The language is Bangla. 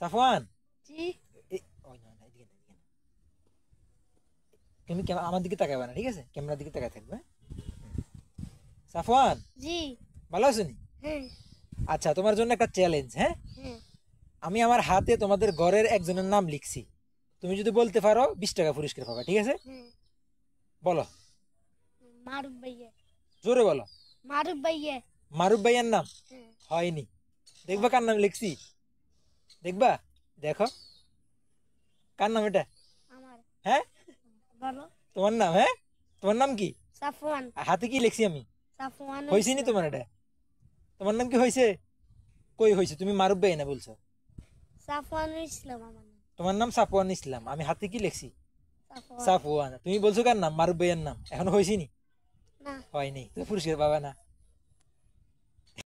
সাফওয়ান, জি। ওই না না, এদিকে না, এদিকে না। তুমি আমার দিকে তাকাবে না, ঠিক আছে? ক্যামেরার দিকে তাকায় থাকবে। সাফওয়ান, জি। ভালো আছো নি? হ্যাঁ। আচ্ছা, তোমার জন্য একটা চ্যালেঞ্জ, হ্যাঁ? হ্যাঁ। আমি আমার হাতে তোমাদের ঘরের একজনের নাম লিখছি। তুমি যদি বলতে পারো 20 টাকা পুরস্কার পাবা, ঠিক আছে? হ্যাঁ। বলো। মারুফ ভাইয়া। জোরে বলো। মারুফ ভাইয়া। মারুফ ভাইয়ার নাম? হ্যাঁ। হয়নি। দেখবা কার নাম লিখছি? দেখবা? দেখো কার নাম এটা। আমার। হ্যাঁ, বলো। তোমার নাম। হ্যাঁ, তোমার নাম কি? সাফওয়ান। হাতে কি লিখছি আমি? সাফওয়ান হয়েছে নি ইসলাম। তোমার এটা? তোমার নাম কি হয়েছে? কই হয়েছে? তুমি মারুফ ভাই না বলছো। সাফওয়ান ইসলাম আমার নাম। তোমার নাম সাফওয়ান ইসলাম, আমি হাতে কি লিখছি? সাফওয়ান। সাফওয়ান। তুমি বলছো কার নাম? মারুফ ভাইয়ের নাম। এখনো হয়েছে নি? না। হয়নি, তুমি পুরস্কার পাবা না।